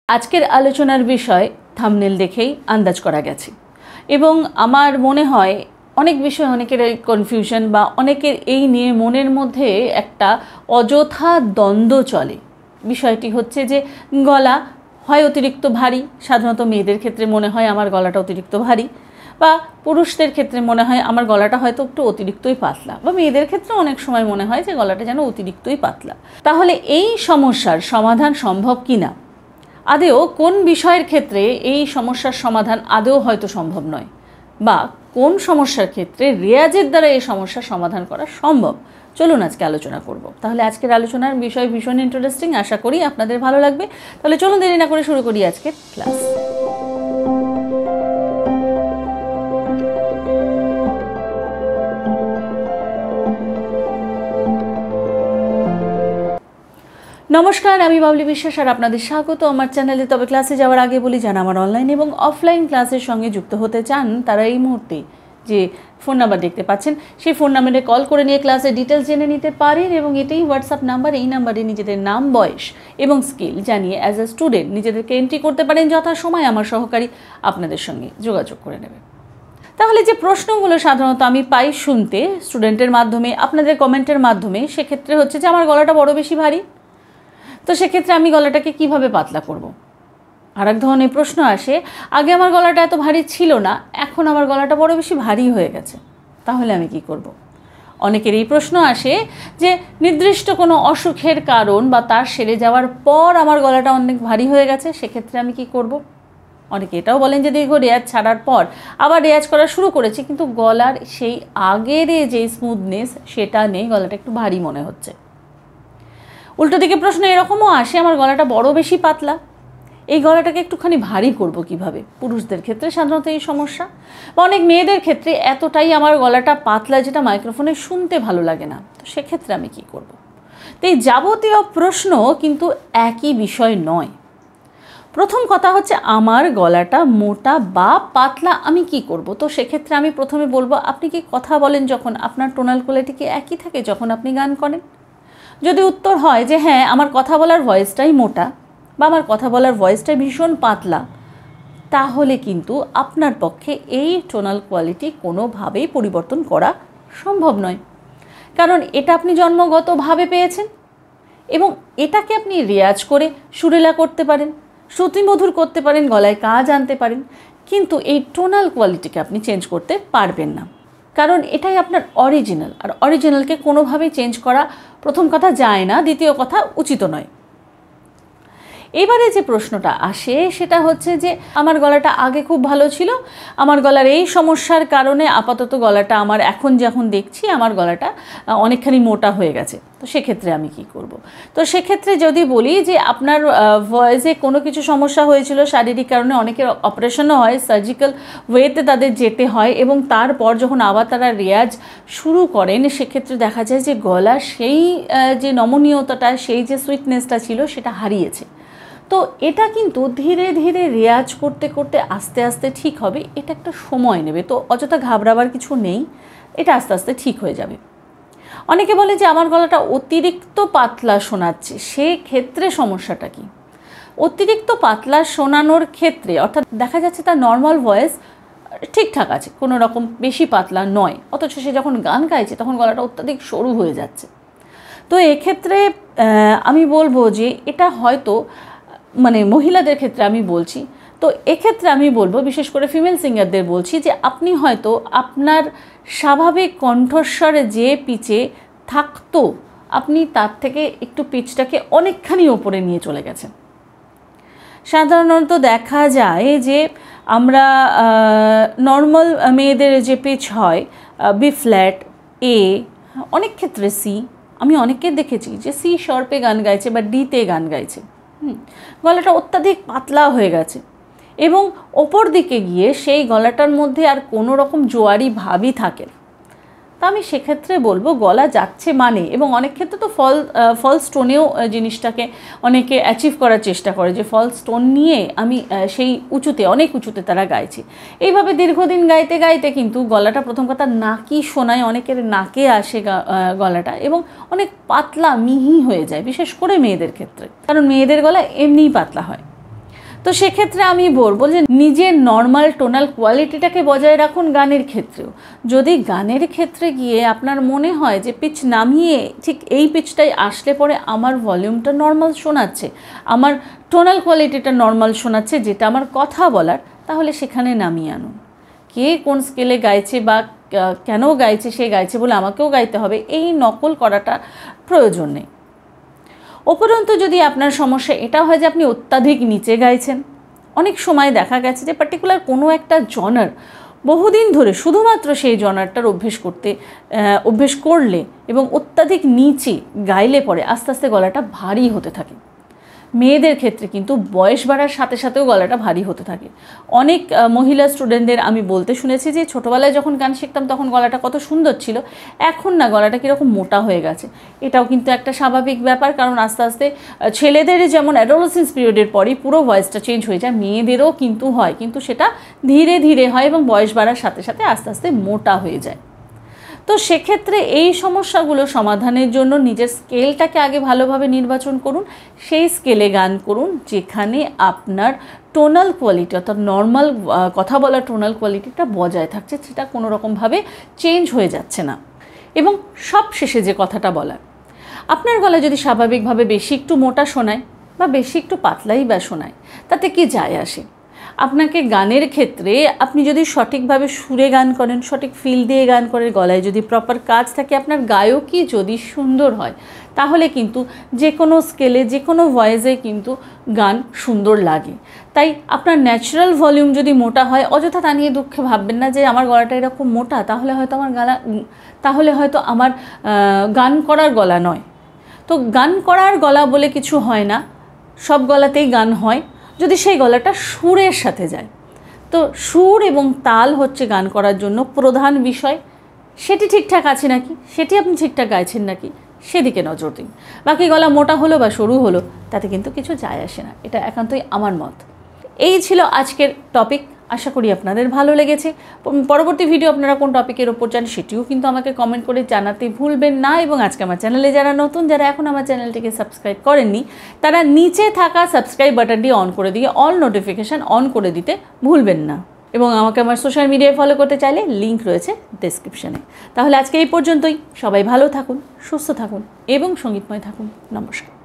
আজকের আলোচনার বিষয় থাম্বনেল দেখেই আন্দাজ করা গেছে এবং আমার মনে হয় অনেক বিষয় অনেকের কনফিউশন বা অনেকের এই নিয়ে মনের মধ্যে একটা অযথা দ্বন্দ্ব চলে। বিষয়টি হচ্ছে যে গলা হয় অতিরিক্ত ভারী, সাধারণত মেয়েদের ক্ষেত্রে মনে হয় আমার গলাটা অতিরিক্ত ভারী, বা পুরুষদের ক্ষেত্রে মনে হয় আমার গলাটা হয়তো একটু অতিরিক্তই পাতলা, বা মেয়েদের ক্ষেত্রে অনেক সময় মনে হয় যে গলাটা যেন অতিরিক্তই পাতলা। তাহলে এই সমস্যার সমাধান সম্ভব কিনা, আদেও কোন বিষয়ের ক্ষেত্রে এই সমস্যার সমাধান আদেও হয়তো সম্ভব নয়, বা কোন সমস্যার ক্ষেত্রে রেয়াজের দ্বারা এই সমস্যার সমাধান করা সম্ভব, চলুন আজকে আলোচনা করব। তাহলে আজকের আলোচনার বিষয় ভীষণ ইন্টারেস্টিং, আশা করি আপনাদের ভালো লাগবে। তাহলে চলুন দেরি না করে শুরু করি আজকের ক্লাস। নমস্কার, আমি বাবলি বিশ্বাস আর আপনাদের স্বাগত আমার চ্যানেলে। তবে ক্লাসে যাওয়ার আগে বলি, যারা আমার অনলাইন এবং অফলাইন ক্লাসের সঙ্গে যুক্ত হতে চান তারা এই মুহূর্তে যে ফোন নাম্বার দেখতে পাচ্ছেন সেই ফোন নাম্বারে কল করে নিয়ে ক্লাসের ডিটেলস জেনে নিতে পারেন, এবং এটাই হোয়াটসঅ্যাপ নাম্বার। এই নাম্বারে নিজেদের নাম, বয়স এবং স্কিল জানিয়ে অ্যাজ এ স্টুডেন্ট নিজেদেরকে এন্ট্রি করতে পারেন। যথাসময় আমার সহকারী আপনাদের সঙ্গে যোগাযোগ করে নেবে। তাহলে যে প্রশ্নগুলো সাধারণত আমি পাই শুনতে স্টুডেন্টের মাধ্যমে, আপনাদের কমেন্টের মাধ্যমে, সেক্ষেত্রে হচ্ছে যে আমার গলাটা বড় বেশি ভারী, তো সেক্ষেত্রে আমি গলাটাকে কিভাবে পাতলা করব। আর এক ধরনের প্রশ্ন আসে, আগে আমার গলাটা এত ভারী ছিল না, এখন আমার গলাটা বড় বেশি ভারী হয়ে গেছে, তাহলে আমি কি করব। অনেকের এই প্রশ্ন আসে যে নির্দিষ্ট কোনো অসুখের কারণ বা তার সেরে যাওয়ার পর আমার গলাটা অনেক ভারী হয়ে গেছে, সেক্ষেত্রে আমি কি করব। অনেকে এটাও বলেন যে দীর্ঘ রেয়াজ ছাড়ার পর আবার রেয়াজ করা শুরু করেছি, কিন্তু গলার সেই আগের যে স্মুথনেস সেটা নেই, গলাটা একটু ভারী মনে হচ্ছে। উল্টো দিকে প্রশ্ন এরকমও আসে, আমার গলাটা বড় বেশি পাতলা, এই গলাটাকে একটুখানি ভারী করব কিভাবে। পুরুষদের ক্ষেত্রে সাধারণত এই সমস্যা, বা অনেক মেয়েদের ক্ষেত্রে এতটাই আমার গলাটা পাতলা যেটা মাইক্রোফোনে শুনতে ভালো লাগে না, তো সেক্ষেত্রে আমি কি করব। তো এই যাবতীয় প্রশ্ন কিন্তু একই বিষয় নয়। প্রথম কথা হচ্ছে আমার গলাটা মোটা বা পাতলা, আমি কি করব। তো সেক্ষেত্রে আমি প্রথমে বলবো, আপনি কি কথা বলেন যখন আপনার টোনাল কোয়ালিটি কি একই থাকে যখন আপনি গান করেন? যদি উত্তর হয় যে হ্যাঁ, আমার কথা বলার ভয়েসটাই মোটা বা আমার কথা বলার ভয়েসটাই ভীষণ পাতলা, তাহলে কিন্তু আপনার পক্ষে এই টোনাল কোয়ালিটি কোনোভাবেই পরিবর্তন করা সম্ভব নয়, কারণ এটা আপনি জন্মগতভাবে পেয়েছেন এবং এটাকে আপনি রেয়াজ করে সুরেলা করতে পারেন, শ্রুতিমধুর করতে পারেন, গলায় কাজ আনতে পারেন, কিন্তু এই টোনাল কোয়ালিটিকে আপনি চেঞ্জ করতে পারবেন না, কারণ এটাই আপনার অরিজিনাল। আর অরিজিনালকে কোনোভাবেই চেঞ্জ করা প্রথম কথা যায় না, দ্বিতীয় কথা উচিত নয়। এবারে যে প্রশ্নটা আসে সেটা হচ্ছে যে আমার গলাটা আগে খুব ভালো ছিল, আমার গলার এই সমস্যার কারণে আপাতত গলাটা আমার এখন যখন দেখছি আমার গলাটা অনেকখানি মোটা হয়ে গেছে, তো সেক্ষেত্রে আমি কি করব। তো সেক্ষেত্রে যদি বলি যে আপনার ভয়েসে কোনো কিছু সমস্যা হয়েছিল শারীরিক কারণে, অনেকের অপারেশনও হয়, সার্জিক্যাল ওয়েতে তাদের যেতে হয়, এবং তারপর যখন আবার তারা রেয়াজ শুরু করেন সেক্ষেত্রে দেখা যায় যে গলা সেই যে নমনীয়তাটা, সেই যে সুইটনেসটা ছিল সেটা হারিয়েছে। তো এটা কিন্তু ধীরে ধীরে রেয়াজ করতে করতে আস্তে আস্তে ঠিক হবে, এটা একটা সময় নেবে, তো অযথা ঘাবড়াবার কিছু নেই, এটা আস্তে আস্তে ঠিক হয়ে যাবে। অনেকে বলে যে আমার গলাটা অতিরিক্ত পাতলা শোনাচ্ছে, সেক্ষেত্রে সমস্যাটা কি? অতিরিক্ত পাতলা শোনানোর ক্ষেত্রে অর্থাৎ দেখা যাচ্ছে তার নর্মাল ভয়েস ঠিকঠাক আছে, কোনো রকম বেশি পাতলা নয়, অথচ সে যখন গান গাইছে তখন গলাটা অত্যাধিক সরু হয়ে যাচ্ছে। তো এক্ষেত্রে আমি বলবো যে এটা হয়তো মানে মহিলাদের ক্ষেত্রে আমি বলছি, তো এক্ষেত্রে আমি বলবো বিশেষ করে ফিমেল সিঙ্গারদের বলছি যে আপনি হয়তো আপনার স্বাভাবিক কণ্ঠস্বরে যে পিচে থাকতো আপনি তার থেকে একটু পিচটাকে অনেকখানি ওপরে নিয়ে চলে গেছেন। সাধারণত দেখা যায় যে আমরা নর্মাল মেয়েদের যে পিচ হয় বি ফ্ল্যাট, এ, অনেক ক্ষেত্রে সি, আমি অনেককে দেখেছি যে সি শার্পে গান গাইছে বা ডিতে গান গাইছে, গলাটা অত্যাধিক পাতলা হয়ে গেছে এবং ওপর দিকে গিয়ে সেই গলাটার মধ্যে আর কোনো রকম জোয়ারি ভাবই থাকে না। তা আমি সেক্ষেত্রে বলবো গলা যাচ্ছে মানে, এবং অনেক ক্ষেত্রে তো ফলস টোনেও জিনিসটাকে অনেকে অ্যাচিভ করার চেষ্টা করে যে ফলস টোন নিয়ে আমি সেই উঁচুতে, অনেক উঁচুতে তারা গাইছে। এইভাবে দীর্ঘদিন গাইতে গাইতে কিন্তু গলাটা প্রথম কথা নাকি শোনায়, অনেকের নাকে আসে গলাটা, এবং অনেক পাতলা মিহি হয়ে যায়, বিশেষ করে মেয়েদের ক্ষেত্রে, কারণ মেয়েদের গলা এমনিই পাতলা হয়। তো সেক্ষেত্রে আমি বলবো যে নিজের নর্মাল টোনাল কোয়ালিটিটাকে বজায় রাখুন গানের ক্ষেত্রেও। যদি গানের ক্ষেত্রে গিয়ে আপনার মনে হয় যে পিচ নামিয়ে ঠিক এই পিচটাই আসলে পরে আমার ভলিউমটা নর্মাল শোনাচ্ছে, আমার টোনাল কোয়ালিটিটা নর্মাল শোনাচ্ছে যেটা আমার কথা বলার, তাহলে সেখানে নামিয়ে আনুন। কে কোন স্কেলে গাইছে বা কেন গাইছে, সে গাইছে বলে আমাকেও গাইতে হবে, এই নকল করাটা প্রয়োজন নেই। উপরন্তু যদি আপনার সমস্যা এটা হয় যে আপনি অত্যাধিক নিচে গাইছেন, অনেক সময় দেখা গেছে যে পার্টিকুলার কোনো একটা জনার বহুদিন ধরে শুধুমাত্র সেই জনারটার অভ্যেস করলে এবং অত্যাধিক নিচে গাইলে পরে আস্তে আস্তে গলাটা ভারী হতে থাকে। মেয়েদের ক্ষেত্রে কিন্তু বয়স বাড়ার সাথে সাথেও গলাটা ভারী হতে থাকে। অনেক মহিলা স্টুডেন্টদের আমি বলতে শুনেছি যে ছোটোবেলায় যখন গান শিখতাম তখন গলাটা কত সুন্দর ছিল, এখন না গলাটা কীরকম মোটা হয়ে গেছে। এটাও কিন্তু একটা স্বাভাবিক ব্যাপার, কারণ আস্তে আস্তে ছেলেদের যেমন অ্যাডোলেসেন্স পিরিয়ডের পরই পুরো ভয়েসটা চেঞ্জ হয়ে যায়, মেয়েদেরও কিন্তু হয়, কিন্তু সেটা ধীরে ধীরে হয় এবং বয়স বাড়ার সাথে সাথে আস্তে আস্তে মোটা হয়ে যায়। তো সেক্ষেত্রে এই সমস্যাগুলো সমাধানের জন্য নিজের স্কেলটাকে আগে ভালোভাবে নির্বাচন করুন, সেই স্কেলে গান করুন যেখানে আপনার টোনাল কোয়ালিটি অর্থাৎ নর্মাল কথা বলার টোনাল কোয়ালিটিটা বজায় থাকছে, সেটা কোনো রকমভাবে চেঞ্জ হয়ে যাচ্ছে না। এবং সব শেষে যে কথাটা বলার, আপনার গলা যদি স্বাভাবিকভাবে বেশি একটু মোটা শোনায় বা বেশি একটু পাতলাই বা শোনায়, তাতে কি যায় আসে? আপনাকে গানের ক্ষেত্রে আপনি যদি সঠিকভাবে সুরে গান করেন, সঠিক ফিল দিয়ে গান করেন, গলায় যদি প্রপার কাজ থাকে, আপনার গায়কই যদি সুন্দর হয়, তাহলে কিন্তু যে কোনো স্কেলে যে কোনো ভয়েসে কিন্তু গান সুন্দর লাগে। তাই আপনার ন্যাচারাল ভলিউম যদি মোটা হয়, অযথা তা নিয়ে দুঃখে ভাববেন না যে আমার গলাটা এরকম মোটা, তাহলে হয়তো আমার গান করার গলা নয়। তো গান করার গলা বলে কিছু হয় না, সব গলাতেই গান হয় যদি সেই গলাটা সুরের সাথে যায়। তো সুর এবং তাল হচ্ছে গান করার জন্য প্রধান বিষয়। সেটি ঠিকঠাক আছে নাকি, সেটি আপনি ঠিকঠাক গাইছেন নাকি, সেদিকে নজর দিন। বাকি গলা মোটা হলো বা সরু হলো তাতে কিন্তু কিছু যায় আসে না, এটা একান্তই আমার মত। এই ছিল আজকের টপিক, আশা করি আপনাদের ভালো লেগেছে। পরবর্তী ভিডিও আপনারা কোন টপিকের ওপর চান সেটিও কিন্তু আমাকে কমেন্ট করে জানাতে ভুলবেন না। এবং আজকে আমার চ্যানেলে যারা নতুন, যারা এখন আমার চ্যানেলটিকে সাবস্ক্রাইব করেননি, তারা নিচে থাকা সাবস্ক্রাইব বাটনটি অন করে দিয়ে অল নোটিফিকেশান অন করে দিতে ভুলবেন না। এবং আমাকে আমার সোশ্যাল মিডিয়ায় ফলো করতে চাইলে লিঙ্ক রয়েছে ডেসক্রিপশানে। তাহলে আজকে এই পর্যন্তই। সবাই ভালো থাকুন, সুস্থ থাকুন এবং সঙ্গীতময় থাকুন। নমস্কার।